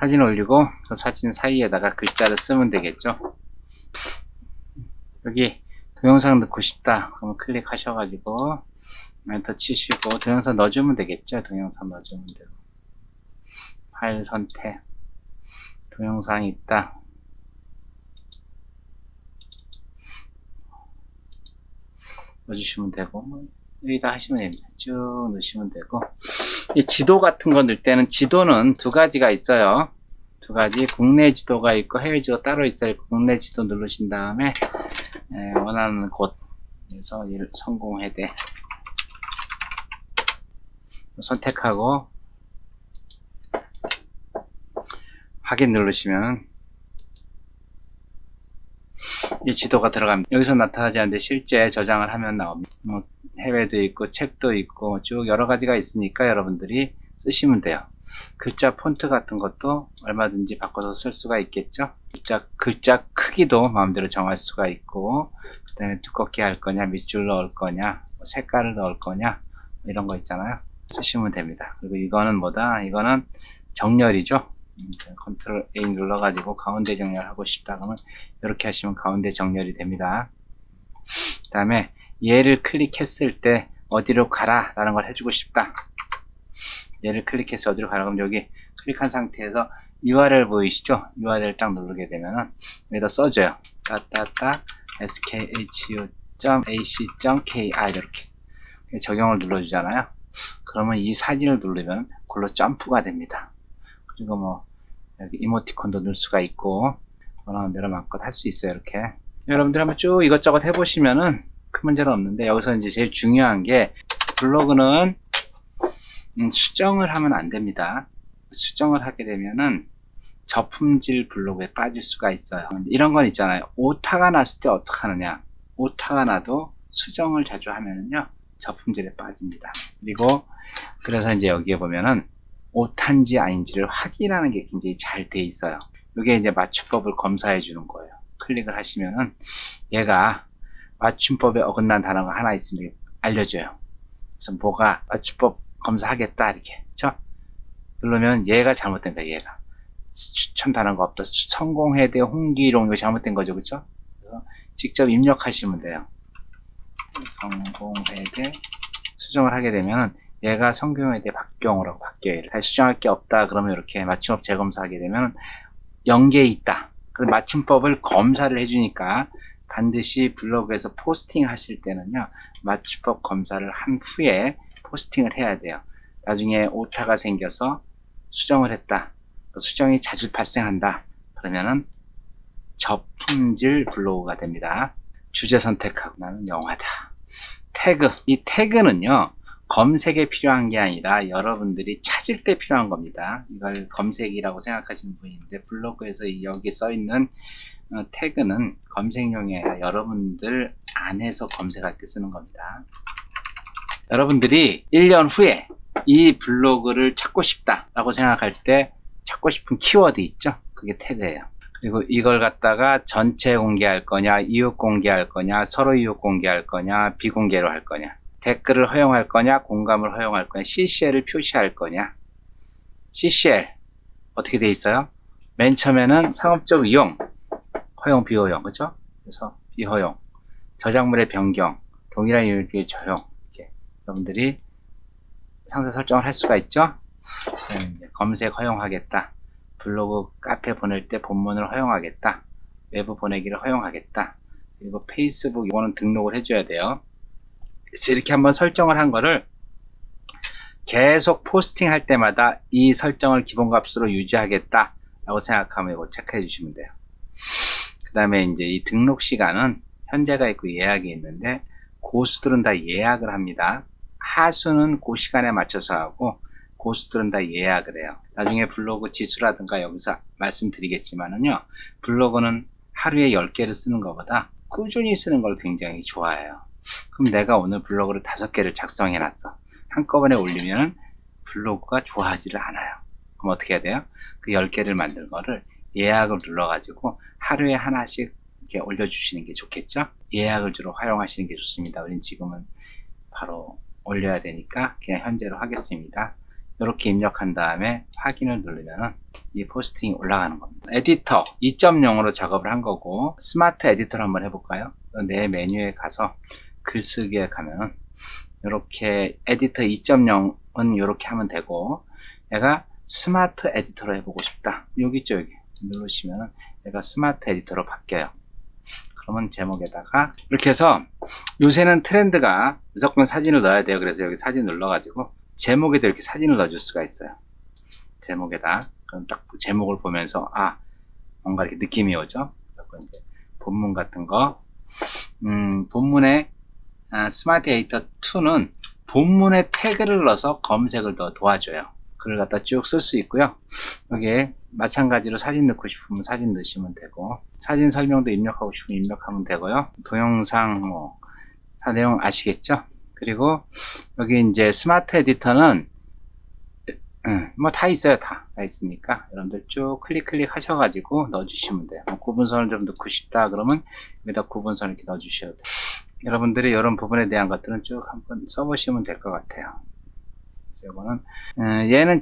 사진 올리고 그 사진 사이에다가 글자를 쓰면 되겠죠. 여기 동영상 넣고 싶다 그러면 클릭하셔가지고 엔터 치시고 동영상 넣어주면 되겠죠. 동영상 넣어주면 되고 파일 선택 동영상이 있다 넣어주시면 되고 여기다 하시면 됩니다. 쭉 넣으시면 되고 이 지도 같은 거 넣을 때는 지도는 두 가지가 있어요. 두 가지 국내 지도가 있고 해외 지도 따로 있어요. 국내 지도 누르신 다음에 원하는 곳에서 성공회대 선택하고 확인 누르시면 이 지도가 들어갑니다. 여기서 나타나지 않는데 실제 저장을 하면 나옵니다. 뭐 해외도 있고 책도 있고 쭉 여러 가지가 있으니까 여러분들이 쓰시면 돼요. 글자 폰트 같은 것도 얼마든지 바꿔서 쓸 수가 있겠죠. 글자 크기도 마음대로 정할 수가 있고 그 다음에 두껍게 할 거냐 밑줄 넣을 거냐 뭐 색깔을 넣을 거냐 이런 거 있잖아요. 쓰시면 됩니다. 그리고 이거는 뭐다? 이거는 정렬이죠. 컨트롤 A 눌러 가지고 가운데 정렬하고 싶다 그러면 이렇게 하시면 가운데 정렬이 됩니다. 그 다음에 얘를 클릭했을 때 어디로 가라 라는 걸 해주고 싶다. 얘를 클릭해서 어디로 가라 그러면 여기 클릭한 상태에서 URL 보이시죠? URL 딱 누르게 되면은 여기다 써줘요. skhu.ac.kr 이렇게 적용을 눌러주잖아요. 그러면 이 사진을 누르면 그걸로 점프가 됩니다. 그리고 뭐 여기 이모티콘도 넣을 수가 있고 원하는 대로 마음껏 할 수 있어요. 이렇게 여러분들 한번 쭉 이것저것 해보시면은 큰 문제는 없는데 여기서 이제 제일 중요한 게 블로그는 수정을 하면 안 됩니다. 수정을 하게 되면은 저품질 블로그에 빠질 수가 있어요. 이런 건 있잖아요. 오타가 났을 때 어떻게 하느냐. 오타가 나도 수정을 자주 하면은요 저품질에 빠집니다. 그리고 그래서 이제 여기에 보면은 오타인지 아닌지를 확인하는 게 굉장히 잘 돼 있어요. 이게 이제 맞춤법을 검사해 주는 거예요. 클릭을 하시면은 얘가 맞춤법에 어긋난 단어가 하나 있으면 알려줘요. 그래서 뭐가 맞춤법 검사하겠다 이렇게 그쵸? 누르면 얘가 잘못된 거예요. 얘가 추천 단어가 없다. 성공회대 홍기롱 이거 잘못된 거죠. 그쵸? 그래서 직접 입력하시면 돼요. 성공회대 수정을 하게 되면 얘가 성공회대 박경호라고 바뀌어요. 다시 수정할 게 없다 그러면 이렇게 맞춤법 재검사하게 되면 연계에 있다. 그 맞춤법을 검사를 해주니까 반드시 블로그에서 포스팅 하실 때는요 맞춤법 검사를 한 후에 포스팅을 해야 돼요. 나중에 오타가 생겨서 수정을 했다. 수정이 자주 발생한다. 그러면은 저품질 블로그가 됩니다. 주제 선택하고 나는 영화다. 태그. 이 태그는요 검색에 필요한 게 아니라 여러분들이 찾을 때 필요한 겁니다. 이걸 검색이라고 생각하시는 분이 있는데 블로그에서 여기 써 있는 태그는 검색용이 아니라 여러분들 안에서 검색할 때 쓰는 겁니다. 여러분들이 1년 후에 이 블로그를 찾고 싶다 라고 생각할 때 찾고 싶은 키워드 있죠? 그게 태그예요. 그리고 이걸 갖다가 전체 공개할 거냐, 이웃 공개할 거냐, 서로 이웃 공개할 거냐, 비공개로 할 거냐, 댓글을 허용할 거냐, 공감을 허용할 거냐, CCL을 표시할 거냐. CCL 어떻게 돼 있어요? 맨 처음에는 상업적 이용, 허용, 비허용, 그죠? 그래서 비허용, 저작물의 변경, 동일한 이유의 저용, 이렇게 여러분들이 상세 설정을 할 수가 있죠. 검색 허용하겠다, 블로그 카페 보낼 때 본문을 허용하겠다, 외부 보내기를 허용하겠다, 그리고 페이스북 이거는 등록을 해줘야 돼요. 그래서 이렇게 한번 설정을 한 거를 계속 포스팅 할 때마다 이 설정을 기본값으로 유지하겠다 라고 생각하면 이거 체크해 주시면 돼요. 그 다음에 이제 이 등록 시간은 현재가 있고 예약이 있는데 고수들은 다 예약을 합니다. 하수는 그 시간에 맞춰서 하고 고수들은 다 예약을 해요. 나중에 블로그 지수라든가 여기서 말씀드리겠지만은요 블로그는 하루에 10개를 쓰는 것보다 꾸준히 쓰는 걸 굉장히 좋아해요. 그럼 내가 오늘 블로그를 5개를 작성해 놨어. 한꺼번에 올리면 블로그가 좋아하지를 않아요. 그럼 어떻게 해야 돼요? 그 10개를 만든 거를 예약을 눌러 가지고 하루에 하나씩 이렇게 올려주시는 게 좋겠죠? 예약을 주로 활용하시는 게 좋습니다. 우린 지금은 바로 올려야 되니까 그냥 현재로 하겠습니다. 이렇게 입력한 다음에 확인을 누르면 이 포스팅이 올라가는 겁니다. 에디터 2.0으로 작업을 한 거고, 스마트 에디터를 한번 해볼까요? 내 메뉴에 가서 글쓰기에 가면 이렇게 에디터 2.0은 이렇게 하면 되고, 내가 스마트 에디터로 해보고 싶다, 여기 있죠. 여기 누르시면 얘가 스마트 에디터로 바뀌어요. 그러면 제목에다가 이렇게 해서, 요새는 트렌드가 무조건 사진을 넣어야 돼요. 그래서 여기 사진 눌러가지고 제목에도 이렇게 사진을 넣어줄 수가 있어요. 제목에다. 그럼 딱 제목을 보면서 뭔가 이렇게 느낌이 오죠. 이제 본문 같은 거, 본문에 스마트 에디터 2는 본문에 태그를 넣어서 검색을 더 도와줘요. 글을 갖다 쭉 쓸 수 있고요. 여기에 마찬가지로 사진 넣고 싶으면 사진 넣으시면 되고, 사진 설명도 입력하고 싶으면 입력하면 되고요. 동영상 다 내용 아시겠죠? 그리고 여기 이제 스마트 에디터는 다 있어요. 다 있으니까 여러분들 쭉 클릭 하셔가지고 넣어주시면 돼요. 구분선을 좀 넣고 싶다 그러면 여기다 구분선을 이렇게 넣어주셔도 돼요. 여러분들이 이런 부분에 대한 것들은 쭉 한번 써보시면 될 것 같아요. 이거는 얘는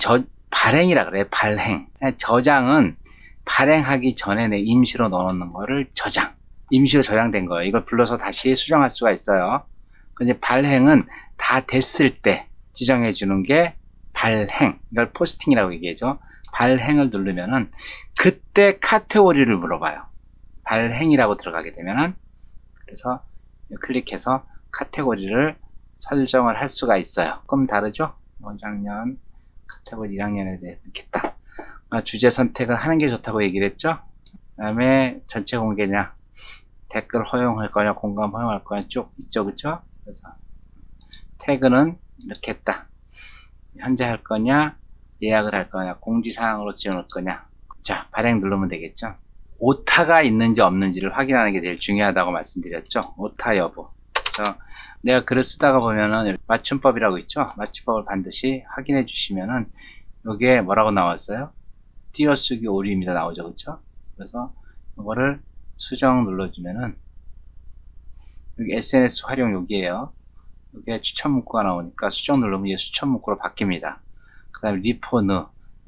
발행이라 그래요. 발행. 저장은 발행하기 전에 내 임시로 넣어놓는 거를 저장. 임시로 저장된 거예요. 이걸 불러서 다시 수정할 수가 있어요. 근데 발행은 다 됐을 때 지정해 주는 게 발행. 이걸 포스팅이라고 얘기하죠. 발행을 누르면은 그때 카테고리를 물어봐요. 발행이라고 들어가게 되면은, 그래서 클릭해서 카테고리를 설정을 할 수가 있어요. 그럼 다르죠? 1학년 카테고리 1학년에 대해 넣겠다. 주제 선택을 하는 게 좋다고 얘기를 했죠. 그 다음에 전체 공개냐, 댓글 허용할 거냐, 공감 허용할 거냐 쭉 있죠. 그쵸? 그래서 태그는 이렇게 했다. 현재 할 거냐, 예약을 할 거냐, 공지사항으로 지원할 거냐. 자, 발행 누르면 되겠죠. 오타가 있는지 없는지를 확인하는 게 제일 중요하다고 말씀드렸죠. 오타 여부. 그래서 내가 글을 쓰다가 보면은 맞춤법이라고 있죠. 맞춤법을 반드시 확인해 주시면은 여기에 뭐라고 나왔어요? 띄어쓰기 오류입니다 나오죠. 그렇죠? 그래서 이거를 수정 눌러주면은 여기 SNS 활용 여기에요. 여기에 추천 문구가 나오니까 수정 누르면 이게 추천 문구로 바뀝니다. 그 다음에 리포느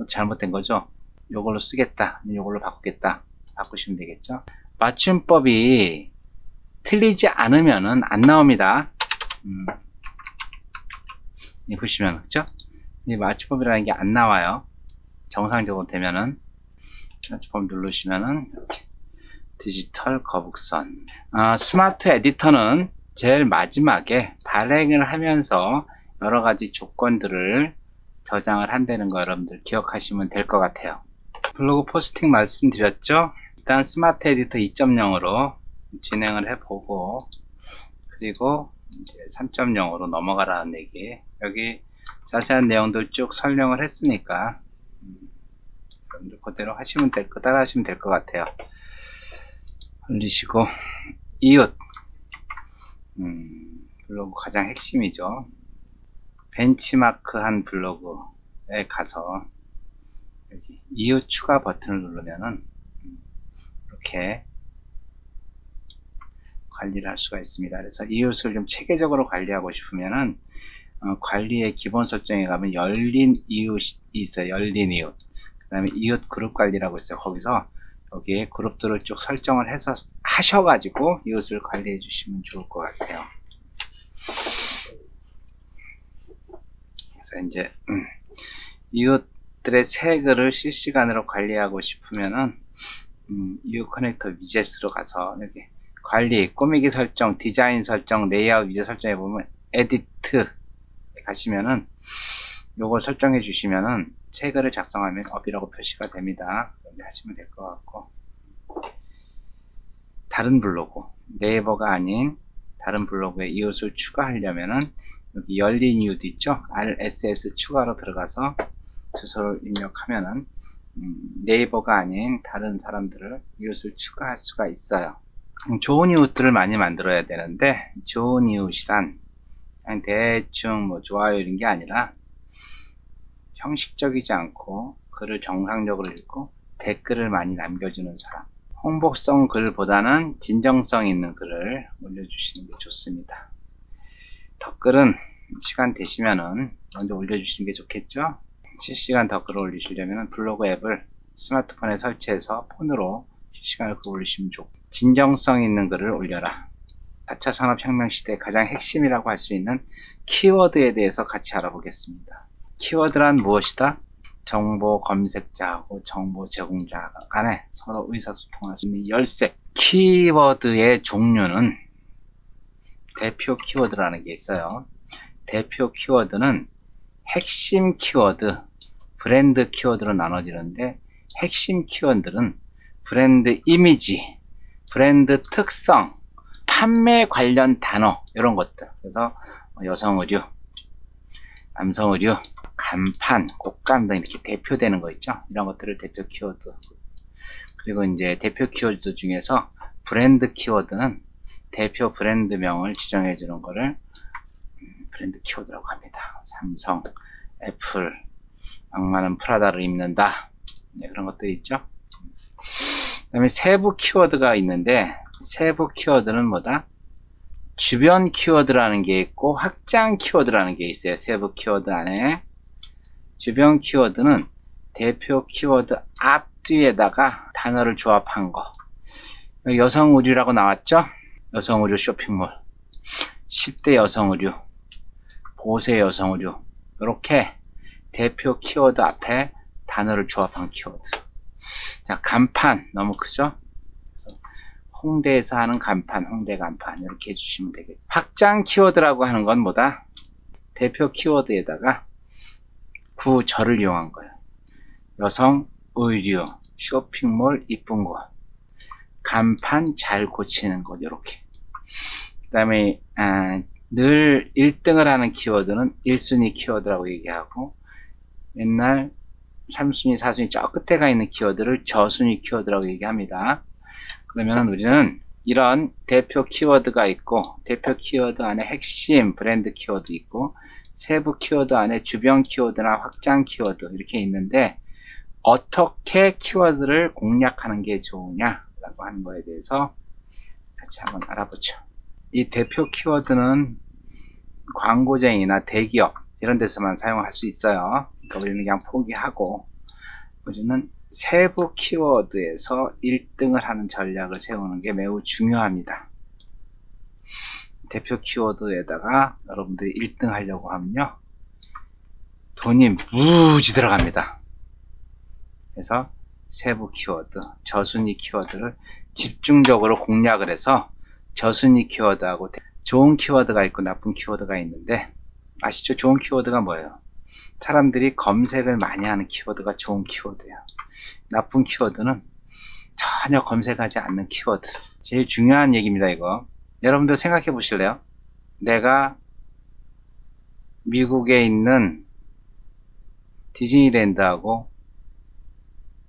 잘못된 거죠. 이걸로 쓰겠다, 이걸로 바꾸겠다, 바꾸시면 되겠죠. 맞춤법이 틀리지 않으면은 안 나옵니다. 보시면, 그죠? 이 맞춤법이라는 게 안 나와요. 정상적으로 되면은. 맞춤법 누르시면은 이렇게 디지털 거북선. 스마트 에디터는 제일 마지막에 발행을 하면서 여러 가지 조건들을 저장을 한다는 거 여러분들 기억하시면 될 것 같아요. 블로그 포스팅 말씀드렸죠? 일단 스마트 에디터 2.0으로 진행을 해보고, 그리고 이제 3.0으로 넘어가라는 얘기. 여기 자세한 내용들 쭉 설명을 했으니까 여러분들 그대로 하시면 따라 하시면 될 것 같아요. 올리시고, 이웃. 블로그 가장 핵심이죠. 벤치마크 한 블로그에 가서 여기 이웃 추가 버튼을 누르면은 이렇게 관리를 할 수가 있습니다. 그래서 이웃을 좀 체계적으로 관리하고 싶으면은 관리의 기본 설정에 가면 열린 이웃이 있어요. 열린 이웃. 그 다음에 이웃 그룹 관리라고 있어요. 거기서 여기에 그룹들을 쭉 설정을 해서 하셔가지고 이웃을 관리해 주시면 좋을 것 같아요. 그래서 이제 이웃들의 새 글을 실시간으로 관리하고 싶으면은 이웃 커넥터 위젯으로 가서 여기 관리, 꾸미기 설정, 디자인 설정, 레이아웃 위젯 설정해 보면 에디트 가시면은 요걸 설정해 주시면은 새 글을 작성하면 업이라고 표시가 됩니다. 그런데 하시면 될 것 같고, 다른 블로그, 네이버가 아닌 다른 블로그에 이웃을 추가하려면은 여기 열린 이웃 있죠? RSS 추가로 들어가서 주소를 입력하면은 네이버가 아닌 다른 사람들을 이웃을 추가할 수가 있어요. 좋은 이웃들을 많이 만들어야 되는데, 좋은 이웃이란 그냥 대충 좋아요 이런 게 아니라 형식적이지 않고 글을 정상적으로 읽고 댓글을 많이 남겨주는 사람, 홍보성 글보다는 진정성 있는 글을 올려주시는 게 좋습니다. 댓글은 시간 되시면은 먼저 올려주시는 게 좋겠죠. 실시간 댓글을 올리시려면 블로그 앱을 스마트폰에 설치해서 폰으로 실시간으로 글 올리시면 좋고, 진정성 있는 글을 올려라. 4차 산업혁명 시대의 가장 핵심이라고 할 수 있는 키워드에 대해서 같이 알아보겠습니다. 키워드란 무엇이다? 정보 검색자하고 정보 제공자 간에 서로 의사소통할 수 있는 열쇠. 키워드의 종류는 대표 키워드라는 게 있어요. 대표 키워드는 핵심 키워드, 브랜드 키워드로 나눠지는데, 핵심 키워드는 브랜드 이미지, 브랜드 특성, 판매 관련 단어, 이런 것들. 그래서 여성 의류, 남성 의류, 간판, 꽃감 등 이렇게 대표되는 거 있죠. 이런 것들을 대표 키워드. 그리고 이제 대표 키워드 중에서 브랜드 키워드는 대표 브랜드명을 지정해 주는 거를 브랜드 키워드라고 합니다. 삼성, 애플, 악마는 프라다를 입는다. 네, 그런 것들이 있죠. 그 다음에 세부 키워드가 있는데, 세부 키워드는 뭐다? 주변 키워드라는 게 있고 확장 키워드라는 게 있어요. 세부 키워드 안에. 주변 키워드는 대표 키워드 앞뒤에다가 단어를 조합한 거. 여성 의류라고 나왔죠? 여성 의류 쇼핑몰, 10대 여성 의류, 보세 여성 의류, 이렇게 대표 키워드 앞에 단어를 조합한 키워드. 자, 간판 너무 크죠? 그래서 홍대에서 하는 간판, 홍대 간판 이렇게 해주시면 되겠죠. 확장 키워드라고 하는 건 뭐다? 대표 키워드에다가 구절을 이용한 거예요. 여성 의류, 쇼핑몰 이쁜 곳, 간판 잘 고치는 곳, 이렇게. 그 다음에 늘 1등을 하는 키워드는 1순위 키워드라고 얘기하고, 맨날 3순위, 4순위 저 끝에 가 있는 키워드를 저순위 키워드라고 얘기합니다. 그러면 우리는 이런 대표 키워드가 있고, 대표 키워드 안에 핵심 브랜드 키워드 있고, 세부 키워드 안에 주변 키워드나 확장 키워드 이렇게 있는데, 어떻게 키워드를 공략하는 게 좋으냐라고 하는 거에 대해서 같이 한번 알아보죠. 이 대표 키워드는 광고쟁이나 대기업 이런 데서만 사용할 수 있어요. 그러니까 우리는 그냥 포기하고, 우리는 세부 키워드에서 1등을 하는 전략을 세우는 게 매우 중요합니다. 대표 키워드에다가 여러분들이 1등 하려고 하면요, 돈이 무지 들어갑니다. 그래서 세부 키워드, 저순위 키워드를 집중적으로 공략을 해서, 저순위 키워드하고 좋은 키워드가 있고 나쁜 키워드가 있는데, 아시죠? 좋은 키워드가 뭐예요? 사람들이 검색을 많이 하는 키워드가 좋은 키워드예요. 나쁜 키워드는 전혀 검색하지 않는 키워드. 제일 중요한 얘기입니다, 이거. 여러분들 생각해 보실래요? 내가 미국에 있는 디즈니랜드하고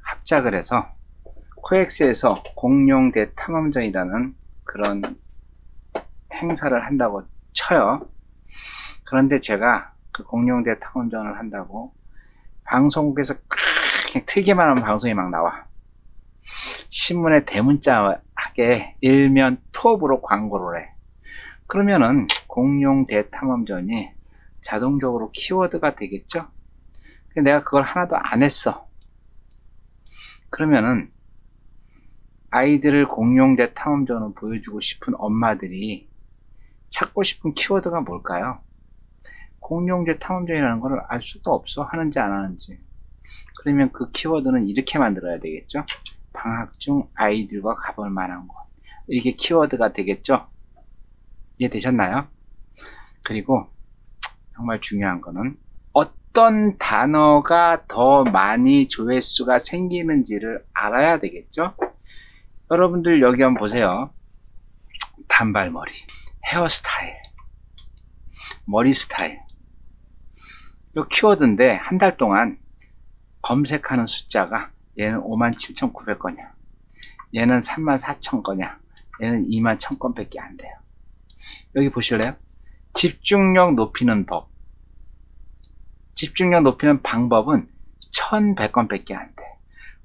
합작을 해서 코엑스에서 공룡 대탐험전이라는 그런 행사를 한다고 쳐요. 그런데 제가 그 공룡 대탐험전을 한다고 방송국에서 그냥 틀기만 하면 방송이 막 나와. 신문에 대문자하게 일면 톱으로 광고를 해. 그러면은 공룡 대탐험전이 자동적으로 키워드가 되겠죠? 근데 내가 그걸 하나도 안 했어. 그러면은 아이들을 공룡 대탐험전을 보여주고 싶은 엄마들이 찾고 싶은 키워드가 뭘까요? 공룡 대탐험전이라는 걸 알 수가 없어. 하는지 안 하는지. 그러면 그 키워드는 이렇게 만들어야 되겠죠? 방학 중 아이들과 가볼 만한 곳. 이게 키워드가 되겠죠? 이해되셨나요? 그리고 정말 중요한 거는 어떤 단어가 더 많이 조회수가 생기는지를 알아야 되겠죠? 여러분들 여기 한번 보세요. 단발머리, 헤어스타일, 머리 스타일. 이 키워드인데 한 달 동안 검색하는 숫자가, 얘는 57,900건이야, 얘는 34,000건이야, 얘는 21,000건 밖에 안 돼요. 여기 보실래요? 집중력 높이는 법. 집중력 높이는 방법은 1100건 밖에 안 돼.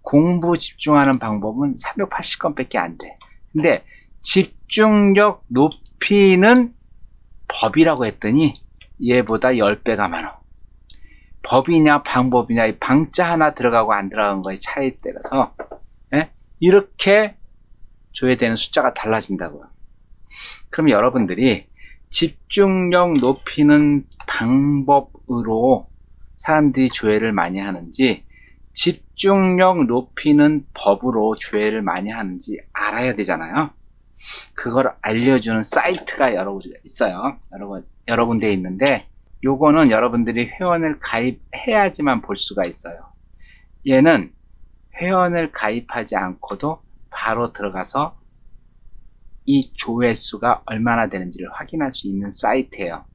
공부 집중하는 방법은 380건 밖에 안 돼. 근데 집중력 높이는 법이라고 했더니 얘보다 10배가 많아. 법이냐 방법이냐 이 방자 하나 들어가고 안 들어간 거의 차이에 따라서 이렇게 조회되는 숫자가 달라진다고요. 그럼 여러분들이 집중력 높이는 방법으로 사람들이 조회를 많이 하는지 집중력 높이는 법으로 조회를 많이 하는지 알아야 되잖아요. 그걸 알려주는 사이트가 여러 군데 있어요. 여러 군데 있는데 요거는 여러분들이 회원을 가입해야지만 볼 수가 있어요. 얘는 회원을 가입하지 않고도 바로 들어가서 이 조회수가 얼마나 되는지를 확인할 수 있는 사이트예요.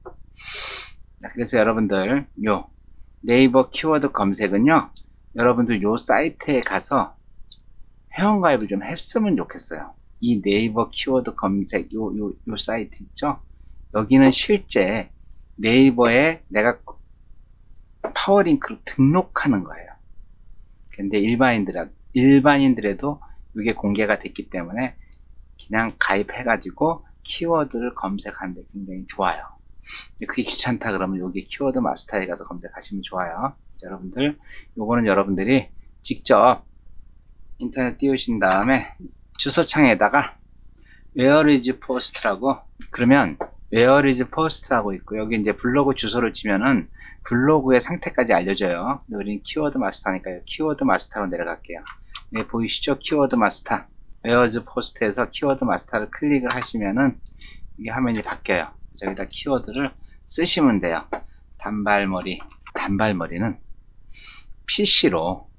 그래서 여러분들 요 네이버 키워드 검색은요, 여러분들 요 사이트에 가서 회원 가입을 좀 했으면 좋겠어요. 이 네이버 키워드 검색 요 사이트 있죠? 여기는 실제 네이버에 내가 파워링크로 등록하는 거예요. 근데 일반인들에도 이게 공개가 됐기 때문에 그냥 가입해가지고 키워드를 검색하는데 굉장히 좋아요. 그게 귀찮다 그러면 여기 키워드 마스터에 가서 검색하시면 좋아요. 여러분들, 요거는 여러분들이 직접 인터넷 띄우신 다음에 주소창에다가 where is post라고, 그러면 where is post라고 있고, 여기 이제 블로그 주소를 치면은 블로그의 상태까지 알려줘요. 우린 키워드 마스터니까요. 키워드 마스터로 내려갈게요. 네, 보이시죠? 키워드 마스터. where is post에서 키워드 마스터를 클릭을 하시면은 이게 화면이 바뀌어요. 저기다 키워드를 쓰시면 돼요. 단발머리는 PC로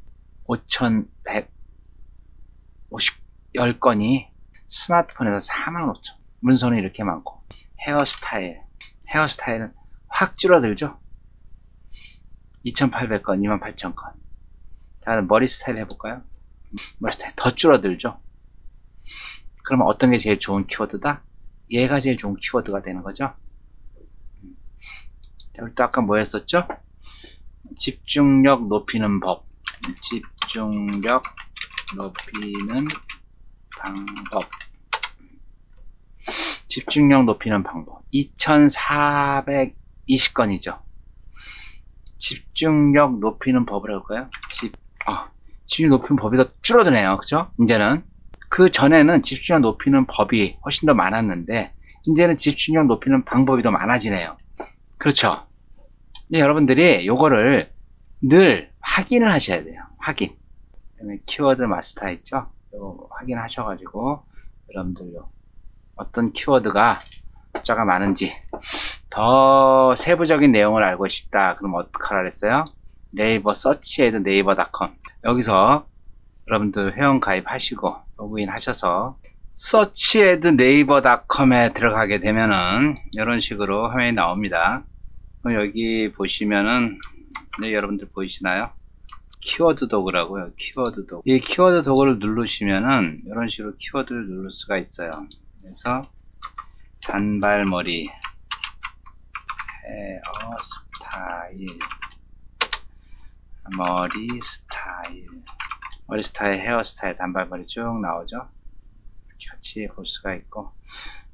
5,110건이 스마트폰에서 45,000. 문서는 이렇게 많고. 헤어스타일은 확 줄어들죠. 2,800건, 28,000건. 자, 머리 스타일 해볼까요? 머리 스타일 더 줄어들죠. 그러면 어떤 게 제일 좋은 키워드다? 얘가 제일 좋은 키워드가 되는 거죠. 자, 우리 또 아까 뭐 했었죠? 집중력 높이는 법. 집중력 높이는 방법. 집중력 높이는 방법. 2,420건이죠. 집중력 높이는 법을 할까요? 집중력 높이는 법이 더 줄어드네요. 그죠? 이제는. 그 전에는 집중력 높이는 법이 훨씬 더 많았는데, 이제는 집중력 높이는 방법이 더 많아지네요. 그렇죠? 여러분들이 요거를 늘 확인을 하셔야 돼요. 확인. 그다음에 키워드 마스터 있죠? 이거 확인하셔가지고 여러분들 어떤 키워드가 숫자가 많은지 더 세부적인 내용을 알고 싶다. 그럼 어떡하라 그랬어요? 네이버 서치에드 네이버닷컴, 여기서 여러분들 회원 가입하시고 로그인 하셔서 서치에드 네이버닷컴에 들어가게 되면은 이런 식으로 화면이 나옵니다. 여기 보시면은 여러분들 보이시나요? 키워드 도구라고요. 키워드 도구. 이 키워드 도구를 누르시면은 이런 식으로 키워드를 누를 수가 있어요. 그래서 단발머리, 헤어스타일, 머리 스타일, 헤어스타일, 단발머리 쭉 나오죠. 이렇게 같이 볼 수가 있고,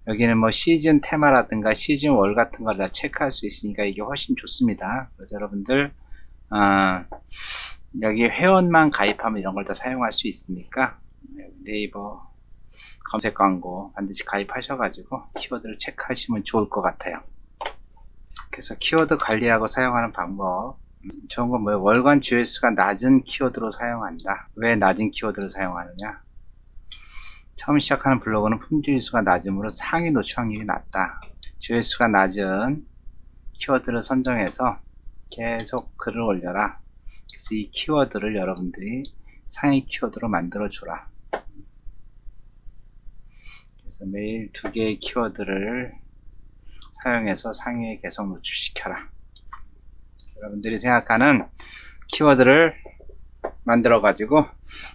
여기는 뭐 시즌 테마라든가 시즌 월 같은 걸 다 체크할 수 있으니까 이게 훨씬 좋습니다. 그래서 여러분들 여기 회원만 가입하면 이런 걸 다 사용할 수 있으니까 네이버 검색 광고 반드시 가입하셔가지고 키워드를 체크하시면 좋을 것 같아요. 그래서 키워드 관리하고 사용하는 방법, 좋은 건 뭐예요? 월간 조회수가 낮은 키워드로 사용한다. 왜 낮은 키워드를 사용하느냐? 처음 시작하는 블로그는 품질수가 낮으므로 상위 노출 확률이 낮다. 조회수가 낮은 키워드를 선정해서 계속 글을 올려라. 그래서 이 키워드를 여러분들이 상위 키워드로 만들어 줘라. 그래서 매일 2개의 키워드를 사용해서 상위에 계속 노출시켜라. 여러분들이 생각하는 키워드를 만들어 가지고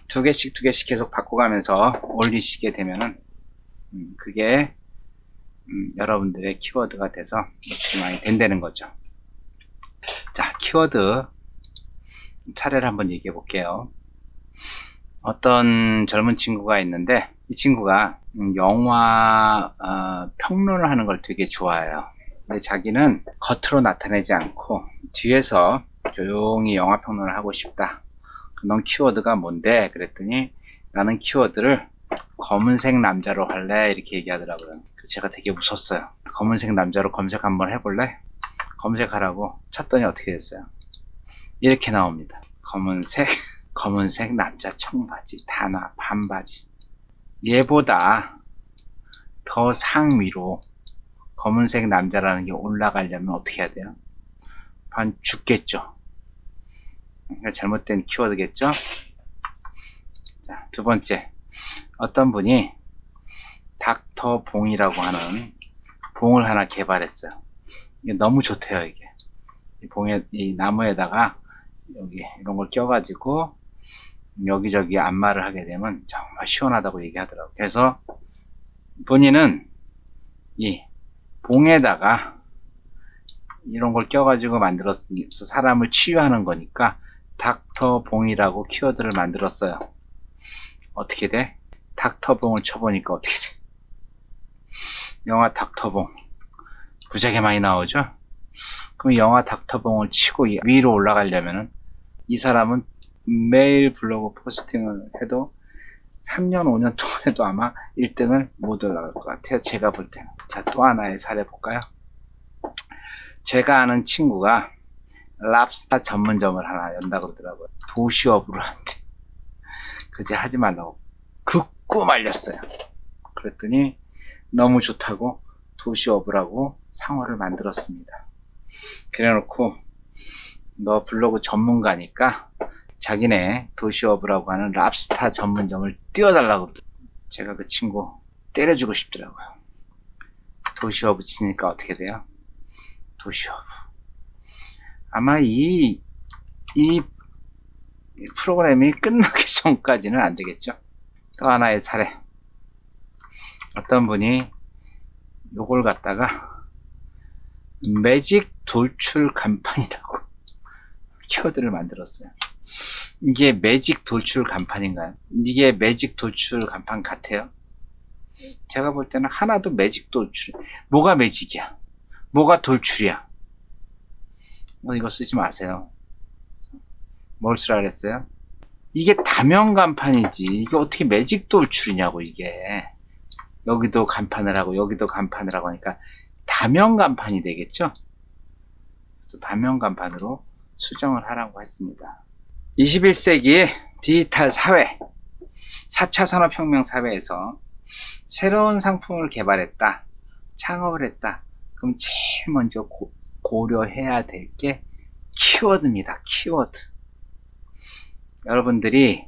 2개씩 계속 바꿔가면서 올리시게 되면은 그게 여러분들의 키워드가 돼서 노출이 많이 된다는 거죠. 자, 키워드 사례를 한번 얘기해 볼게요. 어떤 젊은 친구가 있는데, 이 친구가 영화 평론을 하는 걸 되게 좋아해요. 근데 자기는 겉으로 나타내지 않고 뒤에서 조용히 영화 평론을 하고 싶다. 넌 키워드가 뭔데? 그랬더니 나는 키워드를 검은색 남자로 할래 이렇게 얘기하더라고요. 제가 되게 웃었어요. 검은색 남자로 검색 한번 해볼래? 검색하라고 쳤더니 어떻게 됐어요? 이렇게 나옵니다. 검은색 남자 청바지 단화 반바지. 얘보다 더 상위로 검은색 남자라는 게 올라가려면 어떻게 해야 돼요? 반 죽겠죠. 그러니까 잘못된 키워드겠죠. 자, 두 번째, 어떤 분이 닥터 봉이라고 하는 봉을 하나 개발했어요. 이게 너무 좋대요. 이게 이 나무에다가 여기 이런 걸 껴가지고 여기저기 안마를 하게 되면 정말 시원하다고 얘기하더라고요. 그래서 본인은 이 봉에다가 이런 걸 껴가지고 만들어서 사람을 치유하는 거니까 닥터 봉이라고 키워드를 만들었어요. 어떻게 돼? 닥터 봉을 쳐보니까 어떻게 돼? 영화 닥터 봉 무지하게 많이 나오죠? 그럼 영화 닥터 봉을 치고 위로 올라가려면은 이 사람은 매일 블로그 포스팅을 해도 3년, 5년 동안 해도 아마 1등을 못 올라갈 것 같아요. 제가 볼 때는. 자, 또 하나의 사례 볼까요? 제가 아는 친구가 랍스타 전문점을 하나 연다고 그러더라고요. 도시업으로 한대. 그제 하지 말라고 극구 말렸어요. 그랬더니 너무 좋다고 도시업을 하고 상호를 만들었습니다. 그래놓고 너 블로그 전문가니까 자기네 도시어브라고 하는 랍스타 전문점을 띄워달라고 그러더라고요. 제가 그 친구 때려주고 싶더라고요. 도시어브 치니까 어떻게 돼요? 도시어브. 아마 이 프로그램이 끝나기 전까지는 안 되겠죠. 또 하나의 사례. 어떤 분이 요걸 갖다가 매직 돌출 간판이라고 키워드를 만들었어요. 이게 매직 돌출 간판인가요? 이게 매직 돌출 간판 같아요? 제가 볼 때는 하나도 매직 돌출. 뭐가 매직이야? 뭐가 돌출이야? 이거 쓰지 마세요. 뭘 쓰라 그랬어요? 이게 다면 간판이지. 이게 어떻게 매직 돌출이냐고, 이게. 여기도 간판을 하고, 여기도 간판을 하고 하니까 다면 간판이 되겠죠? 그래서 다면 간판으로 수정을 하라고 했습니다. 21세기의 디지털 사회, 4차 산업혁명 사회에서 새로운 상품을 개발했다, 창업을 했다. 그럼 제일 먼저 고려해야 될 게 키워드입니다. 키워드. 여러분들이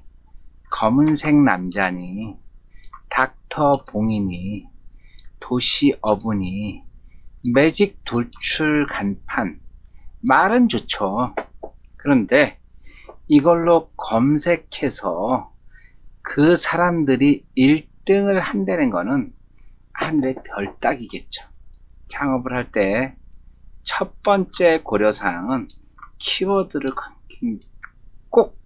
검은색 남자니, 닥터 봉이니, 도시어부니, 매직 돌출 간판, 말은 좋죠. 그런데 이걸로 검색해서 그 사람들이 1등을 한다는 거는 하늘의 별 따기겠죠. 창업을 할 때 첫 번째 고려사항은 키워드를 꼭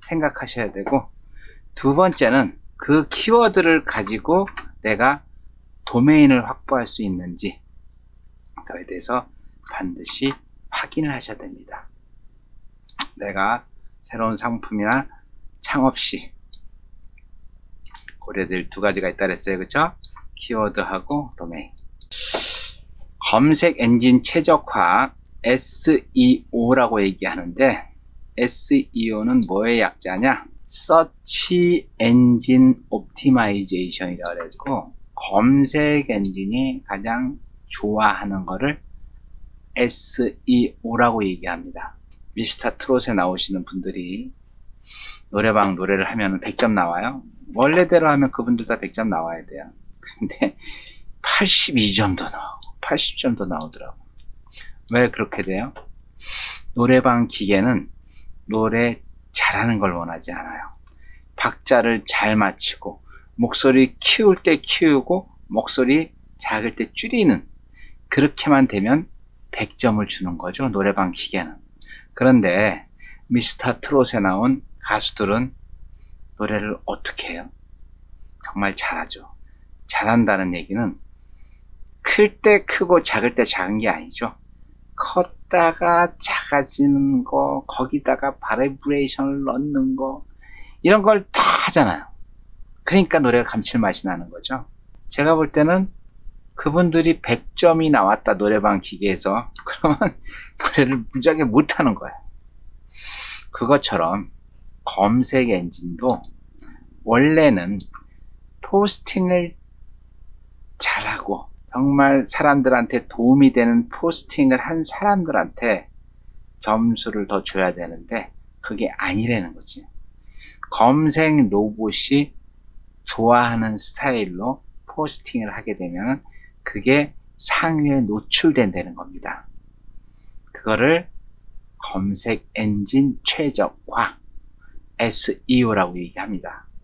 생각하셔야 되고, 두 번째는 그 키워드를 가지고 내가 도메인을 확보할 수 있는지 그에 대해서 반드시 확인을 하셔야 됩니다. 내가 새로운 상품이나 창업 시 고려될 두 가지가 있다 그랬어요. 그쵸? 키워드하고 도메인. 검색 엔진 최적화 SEO라고 얘기하는데, SEO는 뭐의 약자냐? Search Engine Optimization이라고 해가지고 검색 엔진이 가장 좋아하는 거를 SEO라고 얘기합니다. 미스터 트롯에 나오시는 분들이 노래방 노래를 하면 100점 나와요. 원래대로 하면 그분들 다 100점 나와야 돼요. 근데 82점도 나오고 80점도 나오더라고. 왜 그렇게 돼요? 노래방 기계는 노래 잘하는 걸 원하지 않아요. 박자를 잘 맞추고, 목소리 키울 때 키우고, 목소리 작을 때 줄이는, 그렇게만 되면 100점을 주는 거죠, 노래방 기계는. 그런데 미스터 트롯에 나온 가수들은 노래를 어떻게 해요? 정말 잘하죠. 잘한다는 얘기는 클 때 크고 작을 때 작은 게 아니죠. 컷, 컸다가 작아지는 거, 거기다가 바이브레이션을 넣는 거, 이런 걸 다 하잖아요. 그러니까 노래가 감칠맛이 나는 거죠. 제가 볼 때는 그분들이 100점이 나왔다, 노래방 기계에서. 그러면 노래를 무지하게 못하는 거예요. 그것처럼 검색 엔진도 원래는 포스팅을 잘하고 정말 사람들한테 도움이 되는 포스팅을 한 사람들한테 점수를 더 줘야 되는데 그게 아니라는 거지. 검색 로봇이 좋아하는 스타일로 포스팅을 하게 되면 그게 상위에 노출된다는 겁니다. 그거를 검색 엔진 최적화, SEO라고 얘기합니다.